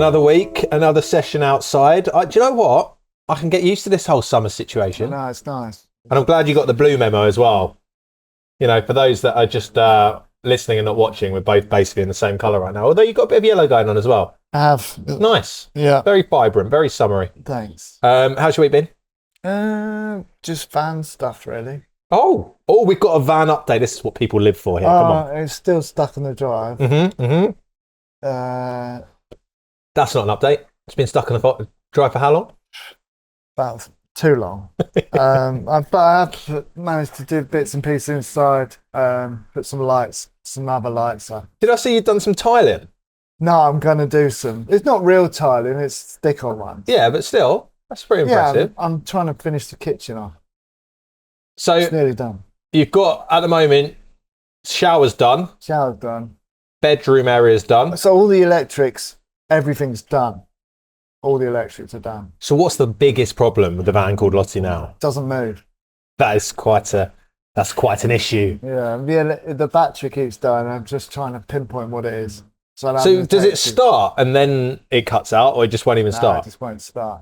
Another week, another session outside. Do you know what? I can get used to this whole summer situation. No, it's nice. And I'm glad you got the blue memo as well. You know, for those that are just listening and not watching, we're both basically in the same colour right now. Although you've got a bit of yellow going on as well. I have. Nice. Yeah. Very vibrant, very summery. Thanks. How's your week been? Just fan stuff, really. Oh, we've got a van update. This is what people live for here. Come on. It's still stuck on the drive. That's not an update. It's been stuck on the drive for how long? About too long. But I have managed to do bits and pieces inside. Put some other lights on. Did I see you've done some tiling? No, I'm going to do some. It's not real tiling, it's stick-on ones. Yeah, but still, that's pretty impressive. Yeah, I'm trying to finish the kitchen off. So it's nearly done. You've got, at the moment, shower's done. Shower's done. Bedroom area's done. So all the electrics, everything's done. All the electrics are done. So what's the biggest problem with the van called Lottie now? Doesn't move. That's quite an issue. Yeah, the battery keeps dying. I'm just trying to pinpoint what it is. So does it start and then it cuts out, or it just won't even start? It just won't start.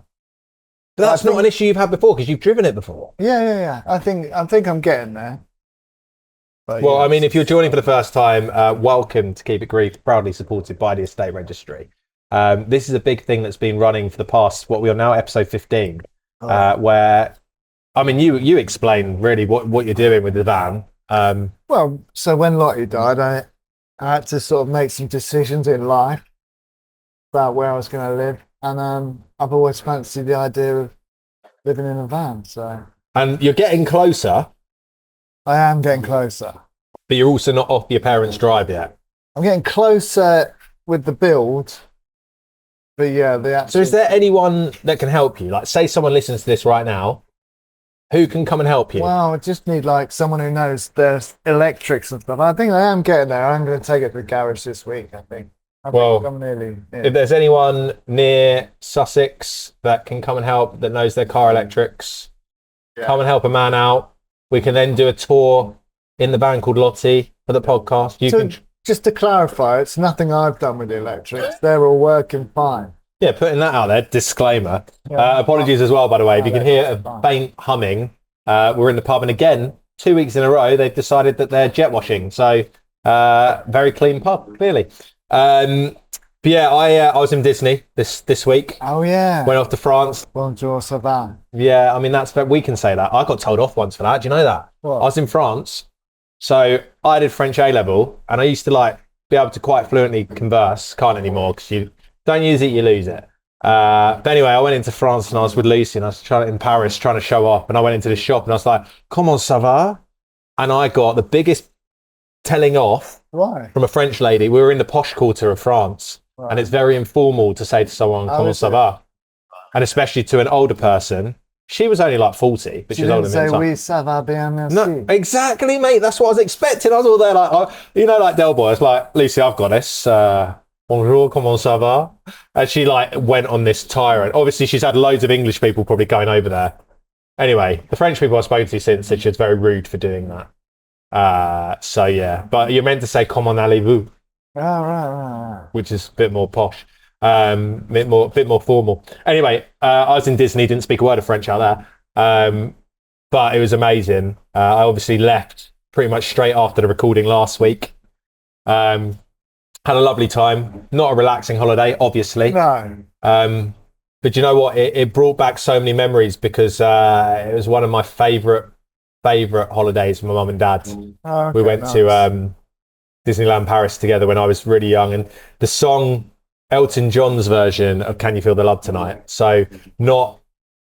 But that's not an issue you've had before because you've driven it before. Yeah. I think I'm getting there. But well, I mean, if you're joining for the first time, welcome to Keep It Grief, proudly supported by the Estate Registry. This is a big thing that's been running for the past, what we are now, episode 15, where, I mean, you explain really what you're doing with the van. Well, so when Lottie died, I had to sort of make some decisions in life about where I was going to live. And I've always fancied the idea of living in a van. And you're getting closer. I am getting closer. But you're also not off your parents' drive yet. I'm getting closer with the build. But yeah, the actual... So is there anyone that can help you? Like, say someone listens to this right now, who can come and help you? Well, I just need like someone who knows there's electrics and stuff. I think I am getting there. I'm going to take it to the garage this week, I think. I'm nearly... Yeah. If there's anyone near Sussex that can come and help, that knows their car electrics, come and help a man out. We can then do a tour in the van called Lottie for the podcast. Just to clarify, it's nothing I've done with the electrics. They're all working fine. Yeah, putting that out there, disclaimer. Apologies as well, by the way. If you can hear a faint humming, we're in the pub. And again, 2 weeks in a row, they've decided that they're jet washing. So, very clean pub, clearly. But yeah, I was in Disney this week. Oh, yeah. Went off to France. Bonjour, ça va? Yeah, I mean, we can say that. I got told off once for that. Do you know that? What? I was in France. So I did French A-level, and I used to be able to quite fluently converse. Can't anymore because you don't use it, you lose it. But anyway, I went into France and I was with Lucy, and I was in Paris trying to show off. And I went into the shop and I was like, "Comment ça va?" And I got the biggest telling off. Why? From a French lady. We were in the posh quarter of France, and it's very informal to say to someone, "Comment ça va?" And especially to an older person. She was only like 40, but she was older than me. Oui, ça va bien, merci. No, exactly, mate. That's what I was expecting. I was all there like, like Del Boy. It's like, Lucy, I've got this. Bonjour, comment ça va? And she went on this tyrant. Obviously, she's had loads of English people probably going over there. Anyway, the French people I've spoken to since said she was very rude for doing that. So yeah, but you're meant to say comment allez-vous? Oh, right. Which is a bit more posh. Bit more formal. Anyway, I was in Disney, didn't speak a word of French out there, but it was amazing. I obviously left pretty much straight after the recording last week. Had a lovely time. Not a relaxing holiday, obviously. No. But you know what? It brought back so many memories because it was one of my favourite holidays with my mum and dad. Oh, okay, we went to Disneyland Paris together when I was really young, and the song Elton John's version of Can You Feel the Love Tonight? So not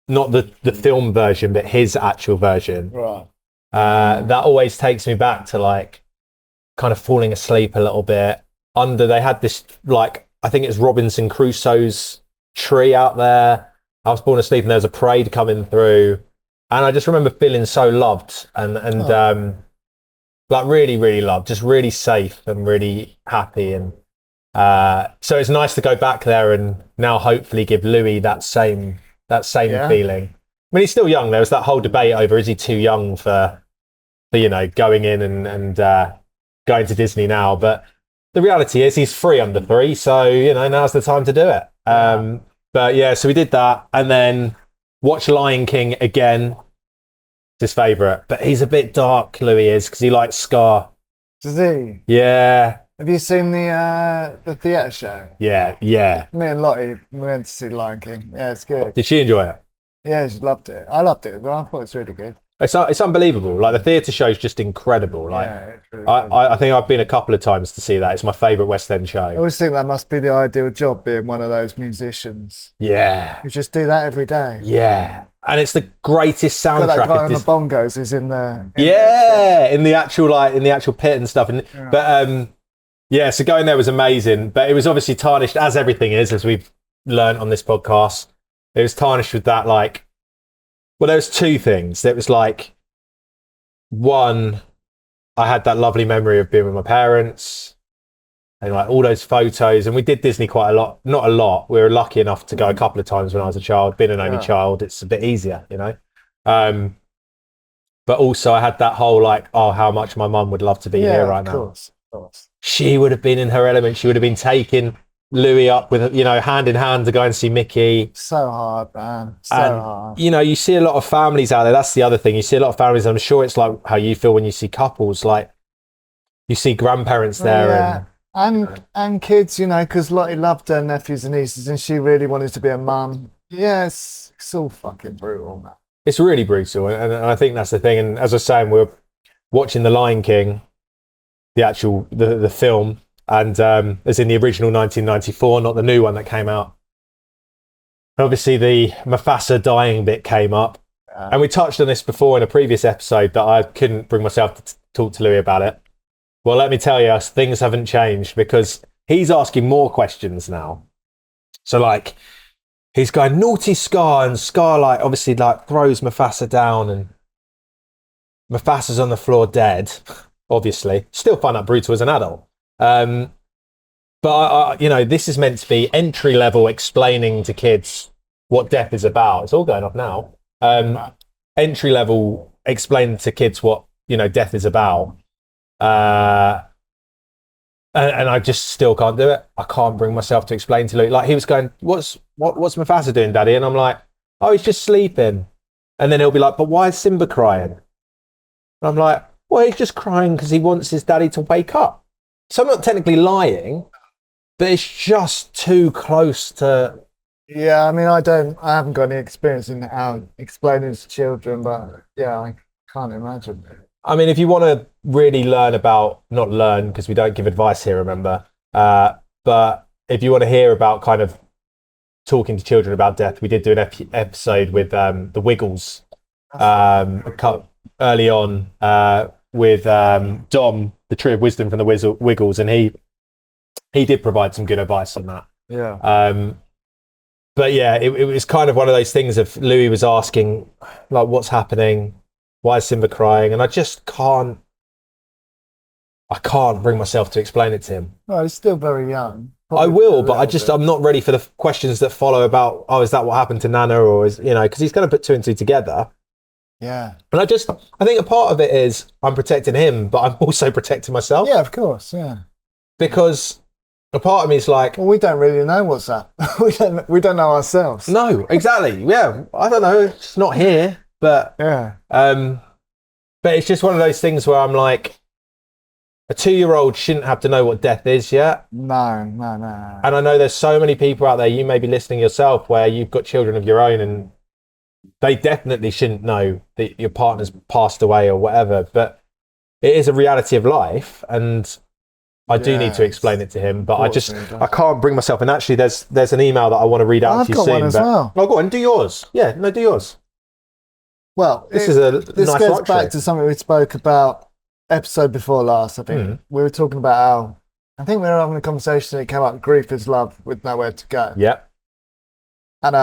the film version, but his actual version. Right. That always takes me back to kind of falling asleep a little bit. They had this I think it's Robinson Crusoe's tree out there. I was falling asleep and there was a parade coming through. And I just remember feeling so loved and really, really loved, just really safe and really happy. And so it's nice to go back there and now hopefully give Louis that same feeling. I mean, he's still young. There was that whole debate over, is he too young for going in and going to Disney now? But the reality is he's 3 under 3. So, now's the time to do it. But yeah, so we did that, and then watched Lion King again. His favourite, but he's a bit dark. Louis is because he likes Scar. Does he? Yeah, Have you seen the theatre show? yeah. Me and Lottie we went to see Lion King. Yeah, it's good. Did she enjoy it? Yeah, she loved it. I loved it, but I thought it's really good. It's unbelievable. Like the theatre show is just incredible. Like Yeah, it's really good. I think I've been a couple of times to see that. It's my favourite West End I show. always think that must be the ideal job, being one of those musicians. Yeah, You just do that every day. yeah. And it's the greatest Got that guy soundtrack. on the bongos is in the In the actual pit and stuff. But yeah, so going there was amazing. But it was obviously tarnished, as everything is, as we've learned on this podcast. It was tarnished with that, like, well, there was two things. There was like, one, I had that lovely memory of being with my parents and like all those photos. And we did Disney quite a lot. Not a lot. We were lucky enough to go a couple of times when I was a child. Being an only child, it's a bit easier, you know. But also I had that whole like, oh, how much my mum would love to be here right now. Of course. She would have been in her element. She would have been taking Louis up with, you know, hand in hand to go and see Mickey. So hard, man. So And, hard. you know, you see a lot of families out there. That's the other thing. You see a lot of families. I'm sure it's like how you feel when you see couples. Like you see grandparents there. Yeah. And kids, you know, because Lottie loved her nephews and nieces, and she really wanted to be a mum. Yes, it's all fucking brutal, man. It's really brutal. And I think that's the thing. And as I was saying, we're watching The Lion King, the film, and as in the original 1994, not the new one that came out. Obviously, the Mufasa dying bit came up. And we touched on this before in a previous episode that I couldn't bring myself to talk to Louis about it. Well, let me tell you, things haven't changed because he's asking more questions now. So, like, he's going, naughty Scar, and Scar, like, obviously, like, throws Mufasa down, and Mufasa's on the floor dead, obviously. Still find that brutal as an adult. But, you know, this is meant to be entry level explaining to kids what death is about. It's all going off now. Entry level explaining to kids what, you know, death is about. And I just still can't do it. I can't bring myself to explain to Luke. Like he was going, what's Mufasa doing, Daddy? And I'm like, oh, he's just sleeping. And then he'll be like, but why is Simba crying? And I'm like, well, he's just crying because he wants his daddy to wake up. So I'm not technically lying, but it's just too close to. Yeah, I mean, I haven't got any experience in how explaining to children, but yeah, I can't imagine. I mean, if you want to really learn about, not learn because we don't give advice here, remember, but if you want to hear about kind of talking to children about death, we did do an episode with the Wiggles early on with Dom, the Tree of Wisdom from the Wiggles, and he did provide some good advice on that. Yeah. But yeah, it was kind of one of those things of Louis was asking, like, what's happening? Why is Simba crying? And I just can't bring myself to explain it to him. Well, he's still very young. I will, but I'm not ready for the questions that follow about, oh, is that what happened to Nana? Or is, you know, because he's going to put two and two together. Yeah. And I think a part of it is I'm protecting him, but I'm also protecting myself. Yeah, of course. Yeah. Because a part of me is like, well, we don't really know what's up. we don't know ourselves. No, exactly. Yeah. I don't know. It's not here, but yeah. But it's just one of those things where I'm like, a 2-year-old shouldn't have to know what death is yet. No. And I know there's so many people out there, you may be listening yourself, where you've got children of your own and they definitely shouldn't know that your partner's passed away or whatever. But it is a reality of life. And I do need to explain it to him, but I can't bring myself. And actually, there's an email that I want to read out to you soon. I've got one as well. Oh, go on, do yours. Yeah, no, do yours. Well, this nice goes back to something we spoke about episode before last. I think we were talking about how I think we were having a conversation. It came up, grief is love with nowhere to go. Yep. And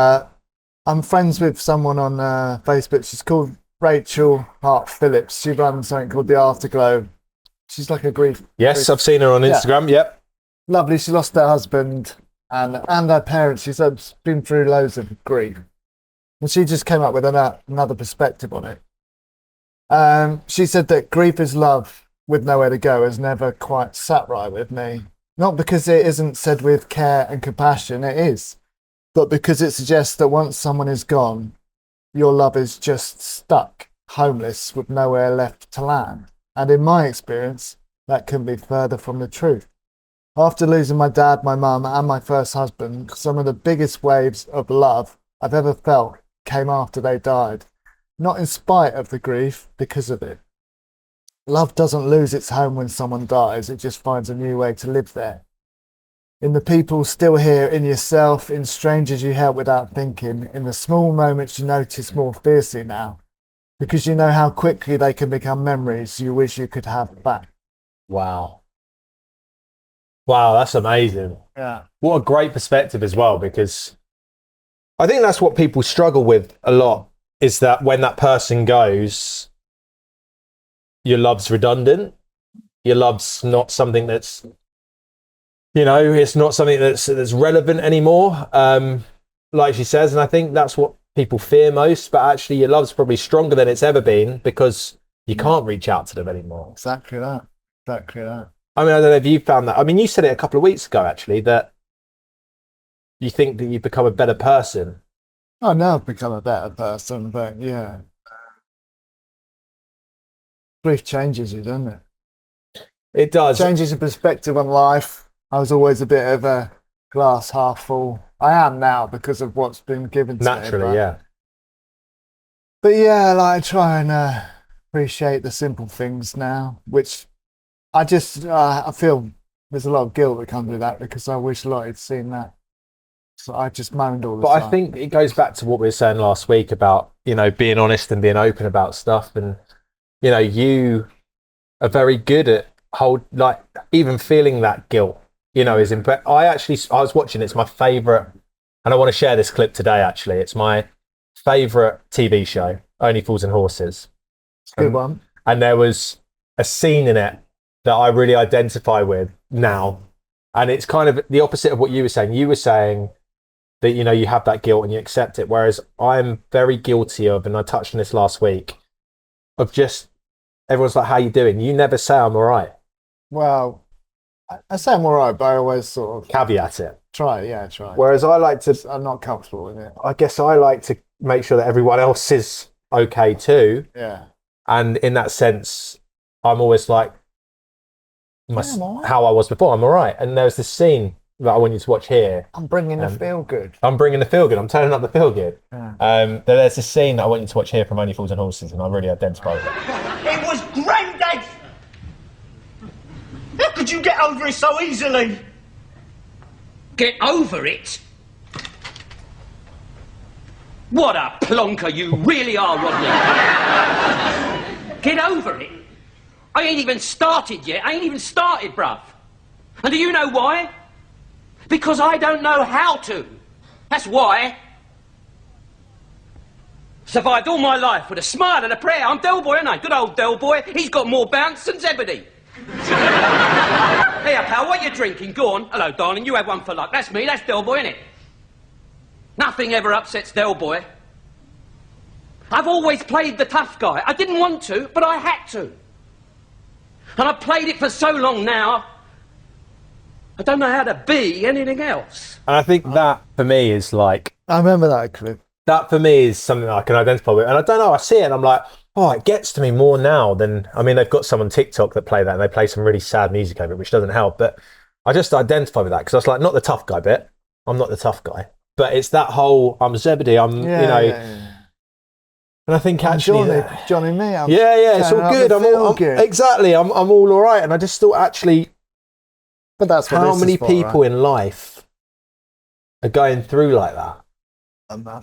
I'm friends with someone on Facebook. She's called Rachel Hart Phillips. She runs something called the Afterglow. She's like a grief. Yes, I've seen her on Instagram. Yeah. Yep. Lovely. She lost her husband and her parents. She's been through loads of grief. And she just came up with another perspective on it. She said that grief is love with nowhere to go has never quite sat right with me. Not because it isn't said with care and compassion. It is. but because it suggests that once someone is gone, your love is just stuck, homeless, with nowhere left to land. And in my experience, that couldn't be further from the truth. After losing my dad, my mum, and my first husband, some of the biggest waves of love I've ever felt came after they died. Not in spite of the grief, because of it. Love doesn't lose its home when someone dies, it just finds a new way to live there. In the people still here, in yourself, in strangers you help without thinking, in the small moments you notice more fiercely now, because you know how quickly they can become memories you wish you could have back. Wow. Wow, that's amazing. Yeah. What a great perspective as well, because I think that's what people struggle with a lot, is that when that person goes, your love's redundant. Your love's not something that's, it's not something that's relevant anymore, like she says. And I think that's what people fear most, but actually your love's probably stronger than it's ever been because you can't reach out to them anymore. Exactly that. I mean, I don't know if you found that. I mean, you said it a couple of weeks ago, actually, that you think that you've become a better person. I know I've become a better person, but yeah. Grief changes you, doesn't it? It does. Changes your perspective on life. I was always a bit of a glass half full. I am now because of what's been given to me. Naturally, yeah. But yeah, like I try and appreciate the simple things now, which I just, I feel there's a lot of guilt that comes with that because I wish Lottie had seen that. So I just moaned all the time. But I think it goes back to what we were saying last week about, being honest and being open about stuff. And, you are very good at even feeling that guilt, is I was watching, it's my favourite, and I want to share this clip today, actually. It's my favourite TV show, Only Fools and Horses. Good one. And there was a scene in it that I really identify with now. And it's kind of the opposite of what you were saying. You were saying that, you have that guilt and you accept it. Whereas I'm very guilty of, and I touched on this last week, of just, everyone's like, how you doing? You never say I'm all right. Well, I say I'm all right, but I always sort of caveat it. Try. Whereas I like to, I'm not comfortable with it. I guess I like to make sure that everyone else is okay too. Yeah. And in that sense, I'm always like, how I was before, I'm all right. And there's this scene that I want you to watch here. I'm bringing the feel good. I'm turning up the feel good. Yeah. There's this scene that I want you to watch here from Only Fools and Horses, and I really identify with it. It was Granddad! How could you get over it so easily? Get over it? What a plonker you really are, Rodney. Get over it? I ain't even started yet. I ain't even started, bruv. And do you know why? Because I don't know how to. That's why. Survived all my life with a smile and a prayer. I'm Del Boy, ain't I? Good old Del Boy. He's got more bounce than Zebedee. Here, pal, what you drinking? Go on. Hello, darling. You have one for luck. That's me. That's Del Boy, innit? Nothing ever upsets Del Boy. I've always played the tough guy. I didn't want to, but I had to. And I've played it for so long now, I don't know how to be anything else. And I think that, for me, is like... I remember that clip. That, for me, is something that I can identify with. And I don't know, I see it and I'm like, oh, it gets to me more now than... I mean, they've got some on TikTok that play that, and they play some really sad music over it, which doesn't help. But I just identify with that, because I was like, not the tough guy bit. I'm not the tough guy. But it's that whole, I'm Zebedee, Yeah. And I think actually... Jonny and Neil. Yeah, it's all good. Exactly, I'm all right. And I just thought, actually... But that's what how many people in life are going through like that?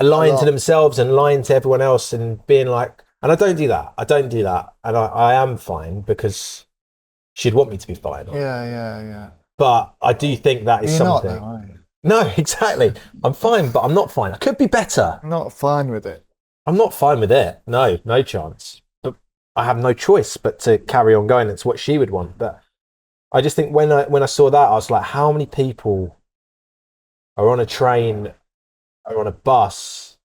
Lying to themselves and lying to everyone else and being like... And I don't do that. And I am fine because she'd want me to be fine. Yeah. But I do think that is something... Not, though, are you? No, exactly. I'm fine, but I'm not fine. I could be better. I'm not fine with it. I'm not fine with it. No chance. But I have no choice but to carry on going. It's what she would want. But I just think when I saw that, I was like, how many people are on a train or on a bus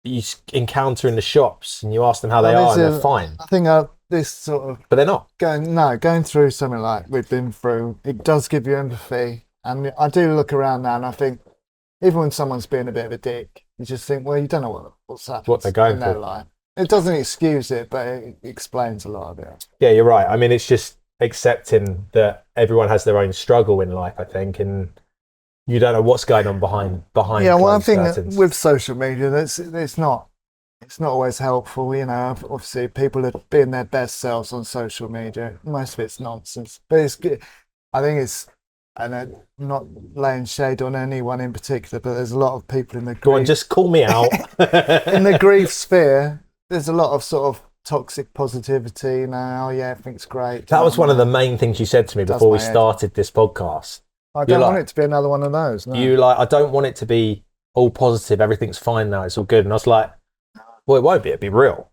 you encounter in the shops and you ask them how they are and they're fine? I think this sort of... But they're not. Going through something like we've been through, it does give you empathy. And I do look around now and I think even when someone's being a bit of a dick, you just think, well, you don't know what's happening What they're going in their through. life. It doesn't excuse it, but it explains a lot of it. Yeah, you're right. I mean, it's just accepting that everyone has their own struggle in life, I think, and you don't know what's going on behind. Yeah, well, I closed think that curtains. with social media, it's not always helpful. You know, obviously people are being their best selves on social media. Most of it's nonsense, but it's good. I think it's, and I'm not laying shade on anyone in particular, but there's a lot of people in the Go on, grief, just call me out. in the grief sphere. There's a lot of sort of toxic positivity now. Oh yeah, everything's great. That was one of the main things you said to me Does before we my head. started this podcast. I You're don't like- want it to be another one of those. No. You like, I don't want it to be all positive. Everything's fine now. It's all good. And I was like, well, it won't be. It'll be real.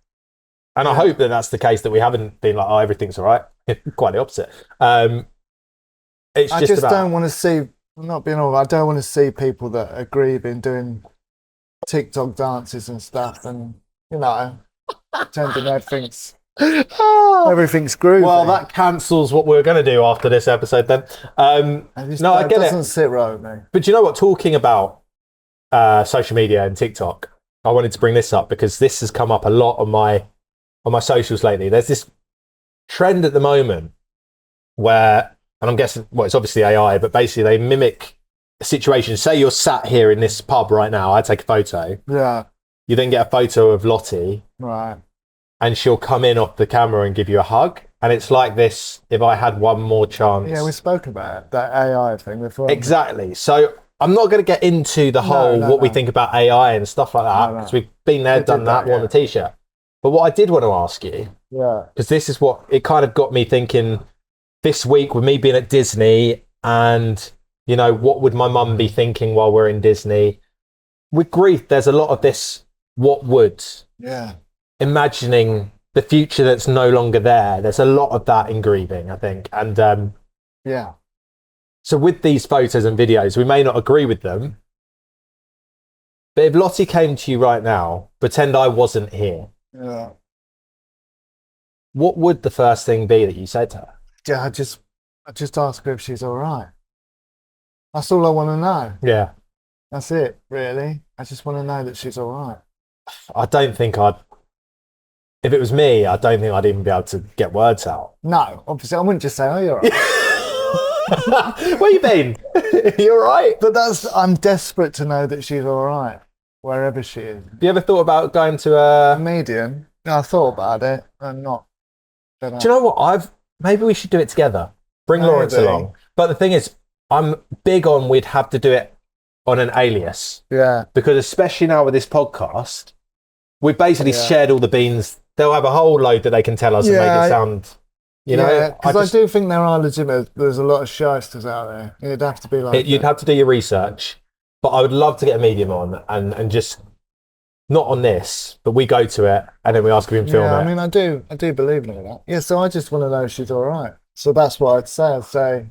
And I Yeah. hope that that's the case, that we haven't been like, oh, everything's all right. Quite the opposite. It's I just just about, don't want to see, not being all, I don't want to see people that are grieving doing TikTok dances and stuff, and you know, pretending everything's groovy. well, that cancels what we're going to do after this episode then. No, I get doesn't it. sit right with me. But do you know what? Talking about social media and TikTok, I wanted to bring this up because this has come up a lot on my socials lately. There's this trend at the moment where, and I'm guessing, well, it's obviously AI, but basically they mimic a situation. Say you're sat here in this pub right now. I take a photo. Yeah, You then get a photo of Lottie, right. and she'll come in off the camera and give you a hug. And it's like this: if I had one more chance. Yeah, we spoke about it, that AI thing before. Exactly. So I'm not going to get into the whole no, what we no. think about AI and stuff like that, No, no. because we've been there, We done did that, that, worn the t-shirt. But what I did want to ask you, Yeah, because this is what it kind of got me thinking this week with me being at Disney, and you know, what would my mum be thinking while we're in Disney? With grief, there's a lot of this what would, yeah, imagining the future that's no longer there. There's a lot of that in grieving, I think. And yeah. so with these photos and videos, we may not agree with them, but if Lottie came to you right now, pretend I wasn't here, Yeah. what would the first thing be that you said to her? Yeah, I just ask her if she's all right. That's all I want to know. Yeah. That's it, really. I just want to know that she's all right. I don't think if it was me, I don't think I'd even be able to get words out. No, obviously, I wouldn't just say, "Oh, you're all right." Where you been? You all right? But I'm desperate to know that she's all right, wherever she is. Have you ever thought about going to A a... medium. I thought about it. I'm not. Do you know what? Maybe we should do it together. Bring Maybe. Lawrence along. But the thing is, I'm big on we'd have to do it on an alias, Yeah, because especially now with this podcast, we've basically Yeah. shared all the beans. They'll have a whole load that they can tell us and make Yeah, it sound, you know. yeah. Because I just- do think there are legitimate. There's a lot of shysters out there. It'd have to be like. you'd have to do your research, but I would love to get a medium on and just not on this, but we go to it and then we ask him to film Yeah, it. I mean, I do believe in all that. Yeah, so I just want to know if she's all right. So that's what I'd say. I'd say,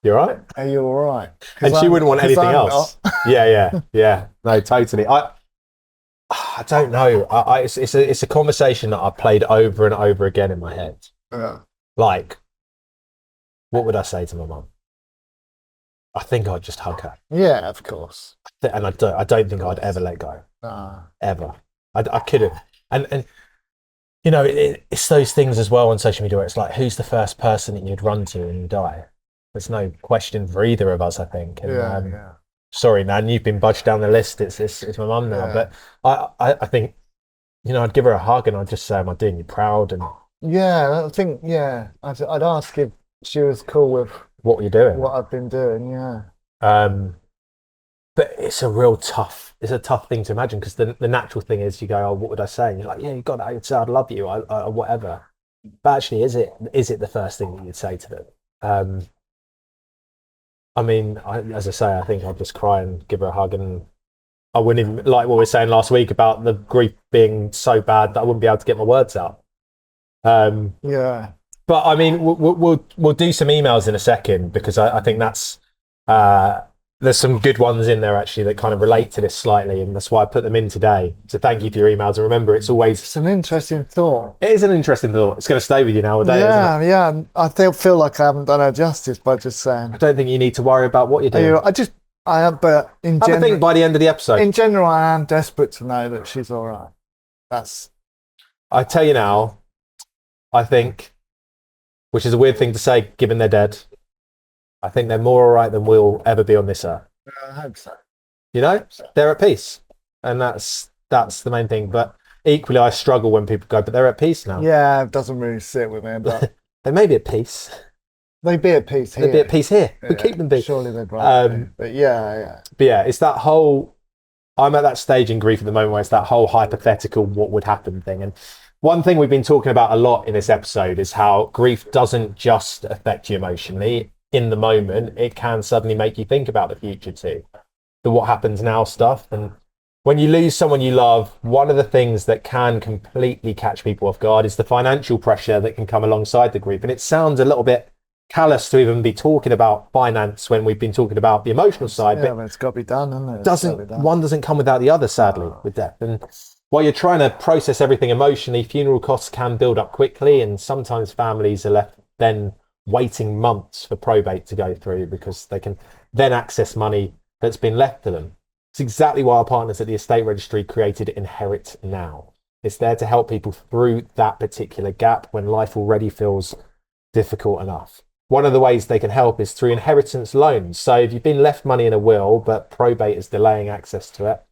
You're right. "Are you all right?" 'Cause And she I'm- wouldn't want 'cause anything I'm else. not. Yeah. No, totally. I don't know. It's a conversation that I played over and over again in my head. Yeah. Like, what would I say to my mum? I think I'd just hug her, Yeah, of course. and I don't think I'd ever let go, ever. I couldn't. And you know, it's those things as well on social media where it's like, who's the first person that you'd run to when you die? There's no question for either of us, I think. And, Yeah. sorry, Nan, you've been budged down the list. It's my mum now, Yeah. but I think, you know, I'd give her a hug and I'd just say, "Am I doing you proud?" And Yeah, I think, yeah. I'd ask if she was cool with what were you doing? what I've been doing, yeah. But it's a tough thing to imagine, because the natural thing is you go, "Oh, what would I say?" And you're like, "Yeah, you got that. I'd say I'd love you, I whatever." But actually, is it the first thing that you'd say to them? I mean, as I say, I think I'd just cry and give her a hug, and I wouldn't even, like what we were saying last week about the grief being so bad that I wouldn't be able to get my words out. Yeah. But I mean, we'll do some emails in a second, because I think that's there's some good ones in there actually that kind of relate to this slightly, and that's why I put them in today. So thank you for your emails, and remember, it's It's an interesting thought. it is an interesting thought. It's going to stay with you nowadays. Isn't it? Yeah. I feel like I haven't done her justice by just saying. I don't think you need to worry about what you're Are doing. you, I just I am, but in Have a think general, by the end of the episode. in general, I am desperate to know that she's all right. That's I tell you now, I think, which is a weird thing to say given they're dead, I think they're more all right than we'll ever be on this earth. I hope so. You know, they're at peace, and that's the main thing. But equally, I struggle when people go, but they're at peace now. Yeah, it doesn't really sit with me, but They may be at peace. they'd be at peace here. They'd be at peace here. We Yeah, keep them be. Surely they'd right. But yeah. But yeah, it's that whole. I'm at that stage in grief at the moment where it's that whole hypothetical what would happen thing. And one thing we've been talking about a lot in this episode is how grief doesn't just affect you emotionally in the moment. It can suddenly make you think about the future too, the what happens now stuff. And when you lose someone you love, one of the things that can completely catch people off guard is the financial pressure that can come alongside the grief. And it sounds a little bit callous to even be talking about finance when we've been talking about the emotional side, But it's got to be done, isn't it? one doesn't come without the other, sadly, with death. And while you're trying to process everything emotionally, funeral costs can build up quickly, and sometimes families are left then waiting months for probate to go through because they can then access money that's been left to them. It's exactly why our partners at the estate registry created Inherit Now. It's there to help people through that particular gap when life already feels difficult enough. One of the ways they can help is through inheritance loans. So if you've been left money in a will, but probate is delaying access to it,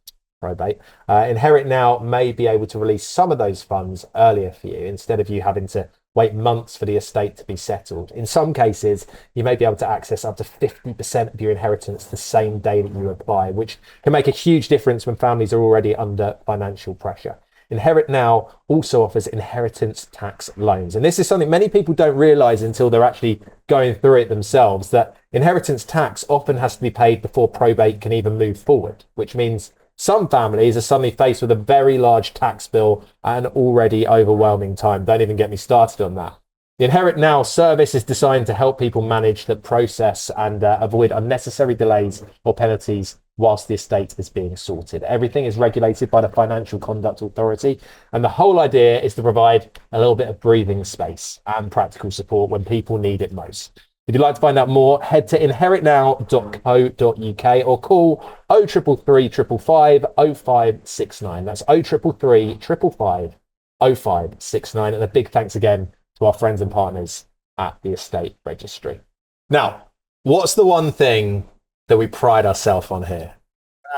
Inherit Now may be able to release some of those funds earlier for you instead of you having to wait months for the estate to be settled. In some cases, you may be able to access up to 50% of your inheritance the same day that you apply, which can make a huge difference when families are already under financial pressure. Inherit Now also offers inheritance tax loans. And this is something many people don't realise until they're actually going through it themselves, that inheritance tax often has to be paid before probate can even move forward, which means some families are suddenly faced with a very large tax bill at an already overwhelming time. Don't even get me started on that. The Inherit Now service is designed to help people manage the process and avoid unnecessary delays or penalties whilst the estate is being sorted. Everything is regulated by the Financial Conduct Authority, and the whole idea is to provide a little bit of breathing space and practical support when people need it most. If you'd like to find out more, head to inheritnow.co.uk or call 0333 555 0569. That's 0333 555 0569. And a big thanks again to our friends and partners at the Estate Registry. Now, what's the one thing that we pride ourselves on here?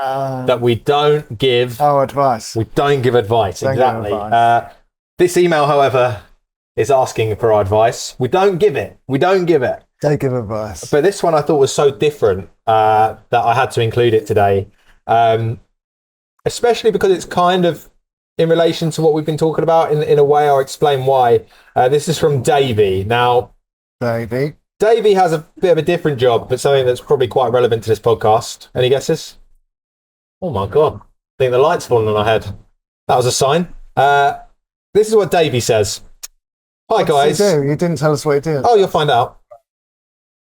That we don't give... advice. We don't give advice, Don't exactly. give advice. This email, however, is asking for our advice. We don't give it. Don't give advice. But this one I thought was so different that I had to include it today, especially because it's kind of in relation to what we've been talking about in a way. I'll explain why. This is from Davey. Now, Davey has a bit of a different job, but something that's probably quite relevant to this podcast. Any guesses? Oh my God. I think the light's fallen on our head. That was a sign. This is what Davey says. Hi, guys. What does he do? You didn't tell us what he did. Oh, you'll find out.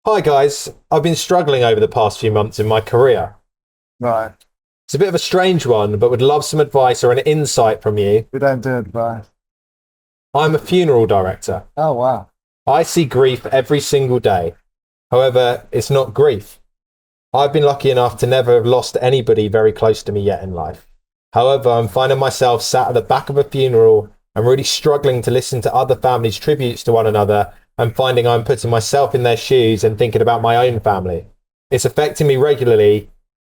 Hi, guys. I've been struggling over the past few months in my career. Right. It's a bit of a strange one, but would love some advice or an insight from you. We don't do advice. I'm a funeral director. Oh, wow. I see grief every single day. However, it's not grief. I've been lucky enough to never have lost anybody very close to me yet in life. However, I'm finding myself sat at the back of a funeral and really struggling to listen to other families' tributes to one another and finding I'm putting myself in their shoes and thinking about my own family. It's affecting me regularly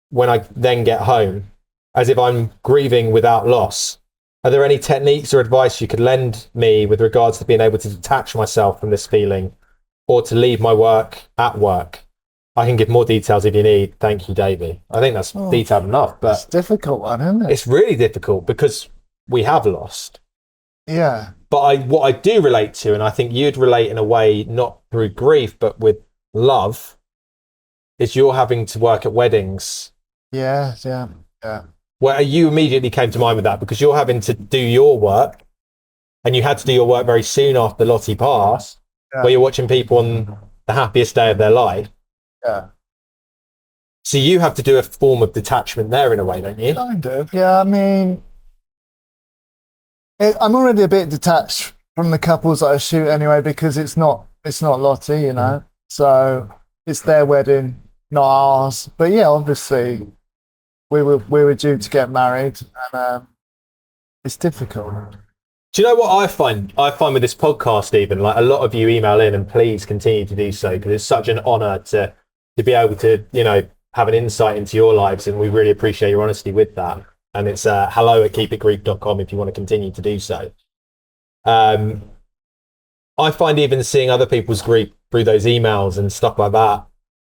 when I then get home, as if I'm grieving without loss. Are there any techniques or advice you could lend me with regards to being able to detach myself from this feeling or to leave my work at work? I can give more details if you need. Thank you, Davey. I think that's detailed enough, but it's a difficult one, isn't it? It's really difficult because we have lost. Yeah. But what I do relate to, and I think you'd relate in a way, not through grief, but with love, is you're having to work at weddings. Yeah. Where you immediately came to mind with that because you're having to do your work, and you had to do your work very soon after Lottie passed, where you're watching people on the happiest day of their life. Yeah. So you have to do a form of detachment there in a way, don't you? Kind of. Yeah, I mean, I'm already a bit detached from the couples that I shoot anyway because it's not Lottie, you know. So it's their wedding. not ours. But yeah, obviously, we were due to get married, and it's difficult. Do you know what I find? I find with this podcast, even like a lot of you email in, and please continue to do so because it's such an honour to be able to, you know, have an insight into your lives, and we really appreciate your honesty with that. And it's hello@keepitgrief.com if you want to continue to do so. I find even seeing other people's grief through those emails and stuff like that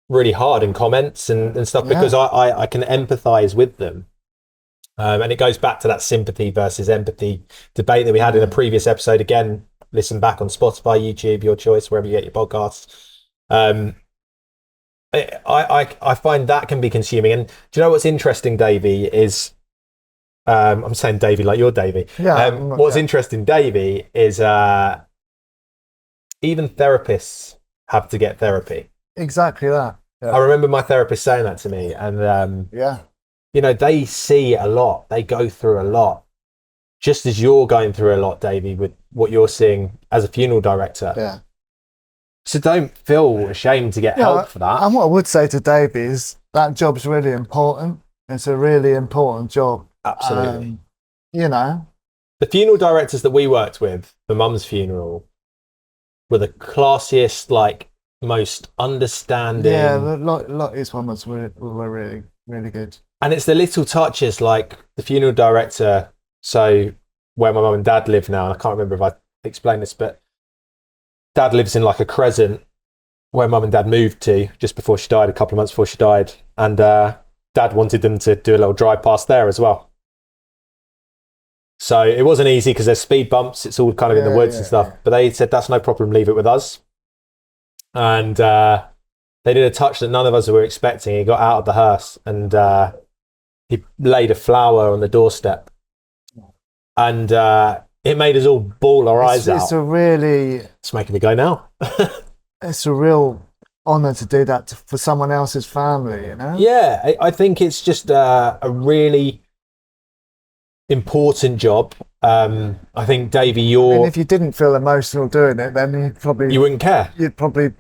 really hard, and comments and stuff, because I can empathise with them. And it goes back to that sympathy versus empathy debate that we had in a previous episode. Again, listen back on Spotify, YouTube, your choice, wherever you get your podcasts. I find that can be consuming. And do you know what's interesting, Davey, is I'm saying Davey like you're Davey. Yeah. What's interesting, Davey, is even therapists have to get therapy. Exactly that. Yeah. I remember my therapist saying that to me, and you know, they see a lot, they go through a lot, just as you're going through a lot, Davey, with what you're seeing as a funeral director. Yeah. So don't feel ashamed to get help for that. And what I would say to Davey is that job's really important. It's a really important job. Absolutely. You know, the funeral directors that we worked with for Mum's funeral were the classiest, like most understanding. Yeah, Lottie's one was were really, really good. And it's the little touches, like the funeral director. So where my mum and dad live now, and I can't remember if I explained this, but Dad lives in like a crescent where Mum and Dad moved to just before she died, a couple of months before she died. And Dad wanted them to do a little drive past there as well. So it wasn't easy because there's speed bumps. It's all kind of in the woods and stuff. But they said, that's no problem, leave it with us. And they did a touch that none of us were expecting. He got out of the hearse and he laid a flower on the doorstep. And it made us all bawl our eyes out. It's making me go now. It's a real honour to do that for someone else's family, you know? Yeah, I think it's just a really important job. I think, Davey, if you didn't feel emotional doing it, then you wouldn't care. You'd probably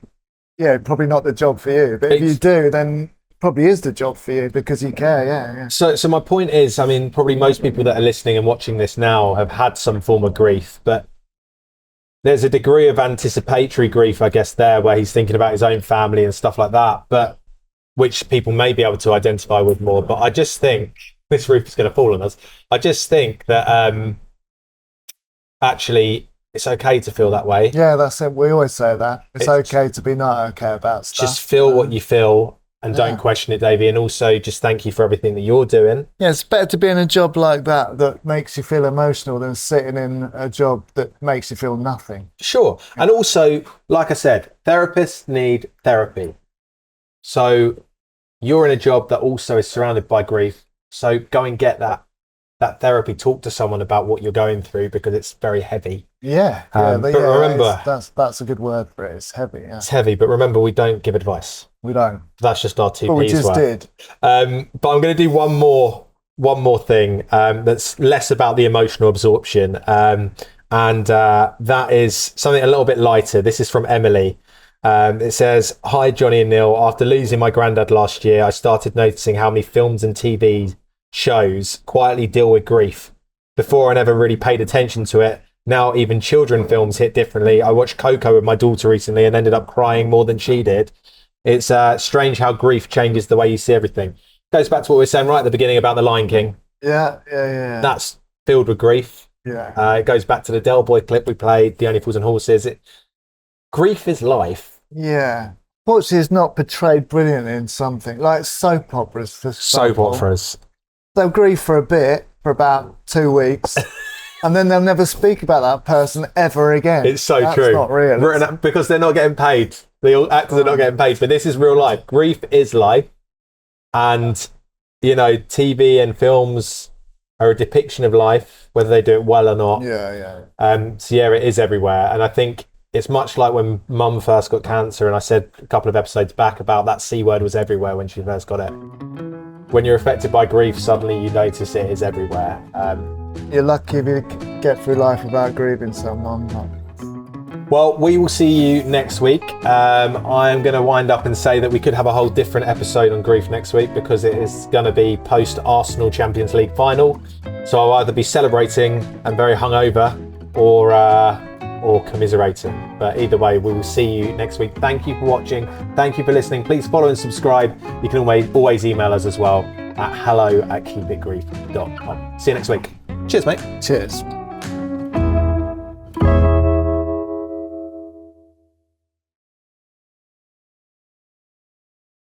not the job for you. But if you do, then probably is the job for you because you care. Yeah. So my point is, I mean, probably most people that are listening and watching this now have had some form of grief, but there's a degree of anticipatory grief, I guess, there where he's thinking about his own family and stuff like that, but which people may be able to identify with more. But I just think this roof is going to fall on us. I just think that actually it's okay to feel that way. Yeah, that's it. We always say that. It's okay to be not okay about stuff. Just feel what you feel. And don't question it, Davey. And also just thank you for everything that you're doing. Yeah, it's better to be in a job like that makes you feel emotional than sitting in a job that makes you feel nothing. Sure. Yeah. And also, like I said, therapists need therapy. So you're in a job that also is surrounded by grief. So go and get that therapy. Talk to someone about what you're going through because it's very heavy. Yeah. But remember, that's a good word for it. It's heavy. Yeah. It's heavy, but remember, we don't give advice. We don't. That's just our 2 Ps. But we just did. But I'm going to do one more thing that's less about the emotional absorption, and that is something a little bit lighter. This is from Emily. It says, "Hi, Jonny and Neil. After losing my granddad last year, I started noticing how many films and TV shows quietly deal with grief. Before, I never really paid attention to it. Now, even children films hit differently. I watched Coco with my daughter recently and ended up crying more than she did. It's strange how grief changes the way you see everything." Goes back to what we were saying right at the beginning about The Lion King. Yeah. That's filled with grief. Yeah. It goes back to the Del Boy clip we played, The Only Fools and Horses. Grief is life. Yeah. Fortunately, it's not portrayed brilliantly in something like soap operas. Soap operas. They'll grieve for a bit, for about 2 weeks. And then they'll never speak about that person ever again. It's so That's true. Not real. Because they're not getting paid. The actors are not getting paid. But this is real life. Grief is life. And, you know, TV and films are a depiction of life, whether they do it well or not. Yeah. So, yeah, it is everywhere. And I think it's much like when Mum first got cancer. And I said a couple of episodes back about that C word was everywhere when she first got it. When you're affected by grief, suddenly you notice it is everywhere. You're lucky if you get through life without grieving someone. Well, we will see you next week. I'm going to wind up and say that we could have a whole different episode on grief next week because it is going to be post-Arsenal Champions League final. So I'll either be celebrating and very hungover or commiserating. But either way, we will see you next week. Thank you for watching. Thank you for listening. Please follow and subscribe. You can always email us as well at hello@keepitgrief.com. See you next week. Cheers, mate. Cheers.